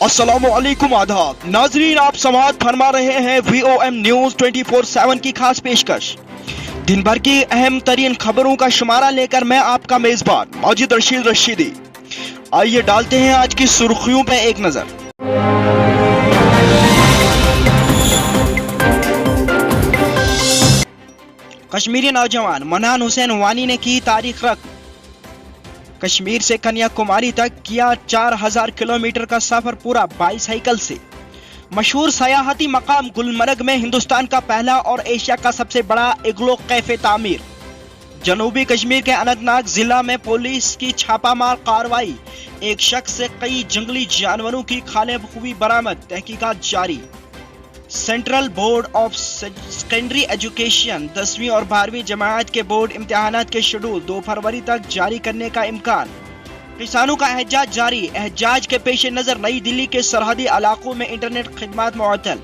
अस्सलामु अलैकुम आदाब नाजरीन, आप समाअत फरमा रहे हैं VOM न्यूज 24/7 की खास पेशकश। दिन भर की अहम तरीन खबरों का शुमारा लेकर मैं आपका मेजबान माजिद रशीद रशीदी। आइए डालते हैं आज की सुर्खियों पे एक नजर। कश्मीरी नौजवान मनान हुसैन वानी ने की तारीख रख। कश्मीर से कन्याकुमारी तक किया 4000 किलोमीटर का सफर पूरा बाईसाइकिल से। मशहूर सयाहती मकाम गुलमर्ग में हिंदुस्तान का पहला और एशिया का सबसे बड़ा इग्लो कैफे तामीर। जनूबी कश्मीर के अनंतनाग जिला में पुलिस की छापामार कार्रवाई, एक शख्स से कई जंगली जानवरों की खाले खूबी बरामद, तहकीकात जारी। Central board of secondary education 10वीं और 12वीं जमात के बोर्ड इम्तिहानात के शेड्यूल 2 फरवरी तक जारी करने का इम्कान। किसानों का एहतजाज जारी, एहतजाज के पेश नजर नई दिल्ली के सरहदी इलाकों में इंटरनेट खिदमात मुअत्तल।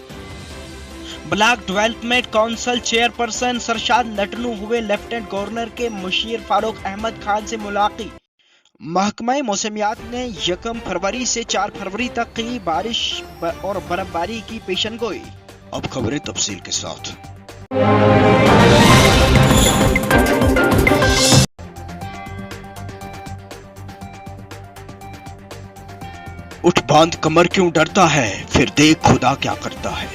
ब्लॉक डेवलपमेंट काउंसिल चेयरपर्सन सरशाद लटनू हुए लेफ्टिनेंट गवर्नर के मुशीर फारूक अहमद खान से मुलाकात। महकमा मौसमियात ने 1 फरवरी से 4 फरवरी तक की बारिश और बर्फबारी की पेशनगोई। अब खबरें तफसील के साथ। उठ बांध कमर क्यों डरता है, फिर देख खुदा क्या करता है।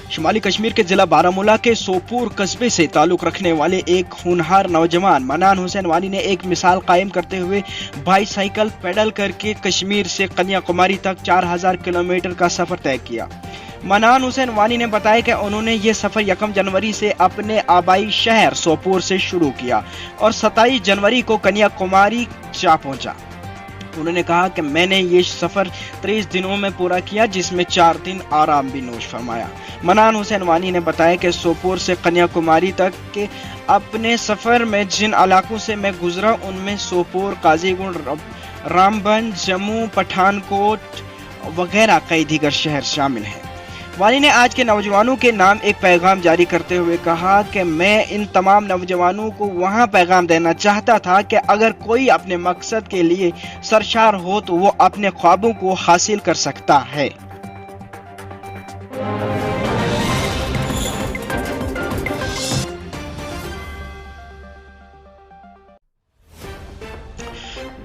शुमाली कश्मीर के जिला बारामूला के सोपुर कस्बे से ताल्लुक रखने वाले एक होनहार नौजवान मनान हुसैन वानी ने एक मिसाल कायम करते हुए बाईसाइकिल पैडल करके कश्मीर से कन्याकुमारी तक 4000 किलोमीटर का सफर तय किया। मनान हुसैन वानी ने बताया कि उन्होंने ये सफर 1 जनवरी से अपने आबाई शहर सोपुर से शुरू किया और 27 जनवरी को कन्याकुमारी जा पहुंचा। उन्होंने कहा कि मैंने ये सफर 30 दिनों में पूरा किया, जिसमें 4 दिन आराम भी नोश फरमाया। मनान हुसैन वानी ने बताया कि सोपोर से कन्याकुमारी तक के अपने सफर में जिन इलाकों से मैं गुजरा उनमें सोपोर, काजीगुंड, रामबन, जम्मू, पठानकोट वगैरह कई दीगर शहर शामिल हैं। वानी ने आज के नौजवानों के नाम एक पैगाम जारी करते हुए कहा कि मैं इन तमाम नौजवानों को वहां पैगाम देना चाहता था कि अगर कोई अपने मकसद के लिए सरशार हो तो वो अपने ख्वाबों को हासिल कर सकता है।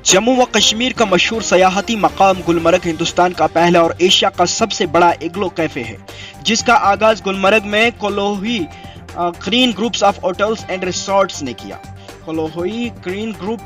जम्मू व कश्मीर का मशहूर सयाहती मकाम गुलमर्ग हिंदुस्तान का पहला और एशिया का सबसे बड़ा इग्लो कैफे है, जिसका आगाज गुलमर्ग में Kolahoi green groups of hotels and resorts ने किया। Kolahoi green group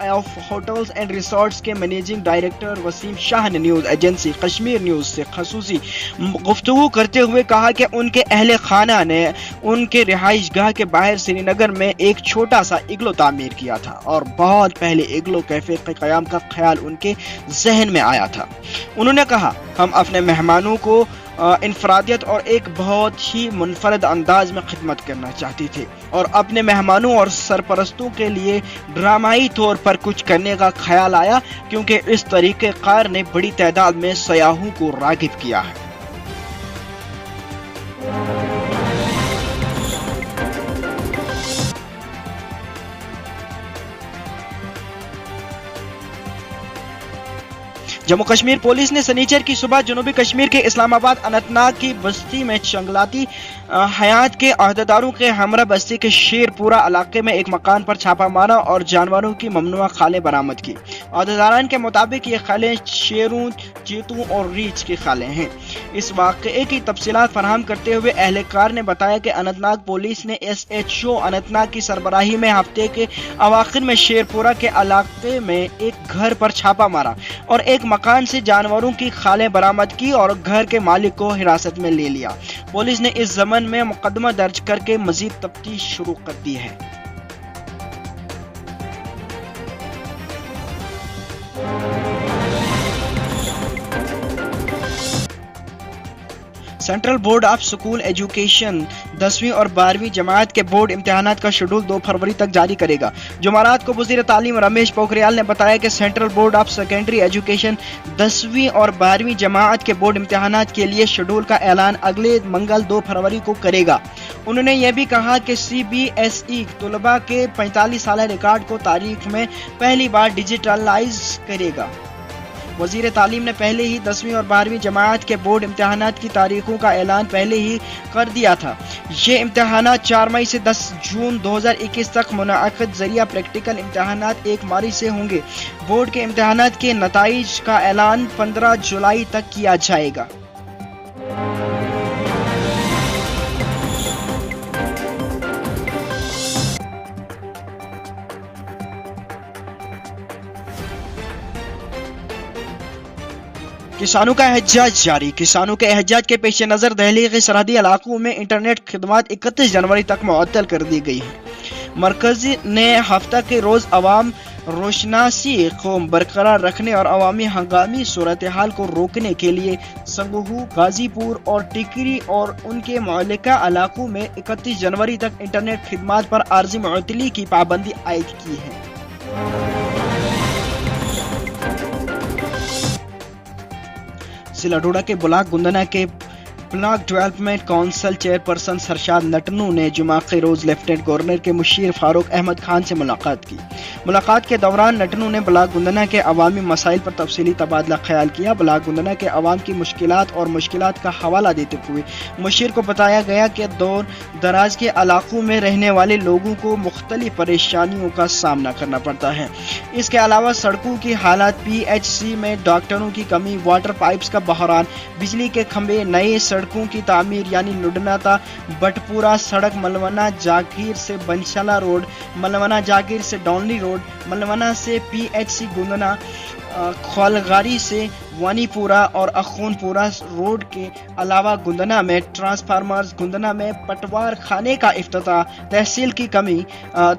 of hotels and resorts के मैनेजिंग डायरेक्टर वसीम शाह ने न्यूज एजेंसी कश्मीर न्यूज से खसूसी गुफ्तगू करते हुए कहा कि उनके अहले खाना ने उनके रिहाइश गाह के बाहर श्रीनगर में एक छोटा सा इग्लो तामीर किया था और बहुत पहले इग्लो कैफे के क़याम का ख्याल उनके जहन में आया था। उन्होंने कहा, हम अपने मेहमानों को इनफरादियत और एक बहुत ही मुनफरद अंदाज में खिदमत करना चाहते थे और अपने मेहमानों और सरपरस्तों के लिए ड्रामाई तौर पर कुछ करने का ख्याल आया, क्योंकि इस तरीके कार ने बड़ी तादाद में सयाहों को रागिब किया है। जम्मू कश्मीर पुलिस ने शनिचर की सुबह जनूबी कश्मीर के इस्लामाबाद अनंतनाग की बस्ती में जंगलाती हयात के अहदेदारों के हमरा बस्ती के शेरपुरा इलाके में एक मकान पर छापा मारा और जानवरों की ममनुआ खालें बरामद की। अहदेदारान के मुताबिक ये खालें शेरों, चीतों और रीछ की खालें हैं। इस वाक़े की तफसीलात फराहम करते हुए अहलकार ने बताया कि अनंतनाग पुलिस ने SHO अनंतनाग की सरबराही में हफ्ते के अवाखिर में शेरपुरा के इलाके में एक घर पर छापा मारा और एक मकान से जानवरों की खालें बरामद की और घर के मालिक को हिरासत में ले लिया। पुलिस ने इस ज़मन में मुकदमा दर्ज करके मजीद तफ्तीश शुरू कर दी है। Central board of school education 10वीं और 12वीं जमात के बोर्ड इम्तिहानात का शेड्यूल 2 फरवरी तक जारी करेगा। जुमारात को वज़ीर तालीम रमेश पोखरियाल ने बताया कि central board of secondary education 10वीं और 12वीं जमात के बोर्ड इम्तिहानात के लिए शेड्यूल का ऐलान अगले मंगल 2 फरवरी को करेगा। उन्होंने यह भी कहा कि CBSE तलबा के 45 साल रिकॉर्ड को तारीख में पहली बार डिजिटलाइज करेगा। وزیر تعلیم نے پہلے ہی 10ویں اور 12ویں جماعت کے بورڈ امتحانات کی تاریخوں کا اعلان پہلے ہی کر دیا تھا۔ یہ امتحانات 4 مئی سے 10 جون 2021 تک منعقد ذریعہ پریکٹیکل امتحانات 1 مارچ سے ہوں گے۔ بورڈ کے امتحانات کے نتائج کا اعلان 15 جولائی تک کیا جائے گا۔ کسانوں کا احتجاج جاری۔ کسانوں کے احتجاج کے پیش نظر دہلی کے سرحدی علاقوں میں انٹرنیٹ خدمات 31 جنوری تک معطل کر دی گئی ہیں۔ مرکز نے ہفتہ کے روز عوام روشناسی کو برقرار رکھنے اور عوامی ہنگامی صورتحال کو روکنے کے لیے سنگھو، غازی پور اور ٹیکری اور ان کے معلقہ علاقوں میں 31 جنوری تک انٹرنیٹ خدمات پر عارضی معطلی کی پابندی عائد کی ہے۔ ضلع ڈوڈا کے بلاک گندنا کے بلاک ڈیولپمنٹ کونسل چیئرپرسن سرشاد نٹنو نے جمعہ کے روز لیفٹیننٹ گورنر کے مشیر فاروق احمد خان سے ملاقات کی۔ ملاقات کے دوران نٹنو نے بلاک گندنا کے عوامی مسائل پر تفصیلی تبادلہ خیال کیا۔ بلاک گندنا کے عوام کی مشکلات اور مشکلات کا حوالہ دیتے ہوئے مشیر کو بتایا گیا کہ دور دراز کے علاقوں میں رہنے والے لوگوں کو مختلف پریشانیوں کا سامنا کرنا پڑتا ہے۔ اس کے علاوہ سڑکوں کی حالت، PHC میں ڈاکٹروں کی کمی، واٹر پائپس کا بحران، بجلی کے کھمبے، نئے سڑکوں کی تعمیر یعنی لڈنا تا بٹپورہ سڑک، ملونا جاگیر سے بنشالہ روڈ، ملونا جاگیر سے ڈونلی روڈ، ملونا سے PHC گندنا، کھولگاری سے وانی پورہ اور اخون پورہ روڈ کے علاوہ گندنا میں ٹرانسفارمرز، گندنا میں پٹوار خانے کا افتتاح،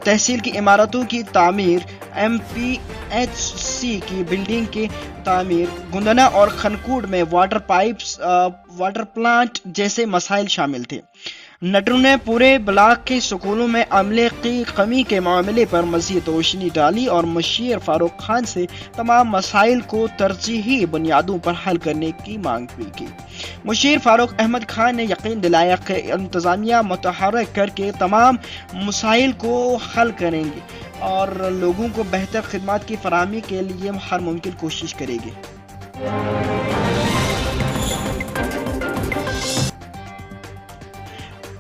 تحصیل کی عمارتوں کی تعمیر، MPHC کی بلڈنگ کی تعمیر، گندنا اور خنکوڑ میں واٹر پلانٹ جیسے مسائل شامل تھے۔ نٹنو نے پورے بلاک کے سکولوں میں عملے کی کمی کے معاملے پر مزید روشنی ڈالی اور مشیر فاروق خان سے تمام مسائل کو ترجیحی بنیادوں پر حل کرنے کی مانگ بھی کی۔ مشیر فاروق احمد خان نے یقین دلایا کہ انتظامیہ متحرک کر کے تمام مسائل کو حل کریں گے اور لوگوں کو بہتر خدمات کی فراہمی کے لیے ہر ممکن کوشش کرے گی۔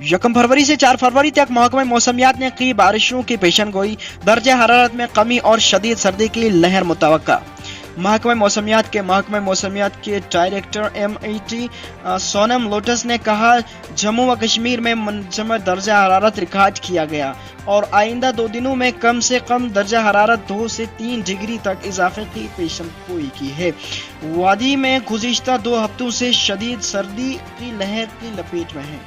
1 فروری سے 4 فروری تک محکمہ موسمیات نے کی بارشوں کی پیشن گوئی، درجہ حرارت میں کمی اور شدید سردی کی لہر متوقع۔ محکمہ موسمیات کے ڈائریکٹر MET سونم لوٹس نے کہا، جموں و کشمیر میں منجمد درجہ حرارت ریکارڈ کیا گیا اور آئندہ 2 دنوں میں کم سے کم درجہ حرارت 2 سے 3 ڈگری تک اضافے کی پیشن گوئی کی ہے۔ وادی میں گزشتہ 2 ہفتوں سے شدید سردی کی لہر کی لپیٹ میں ہے۔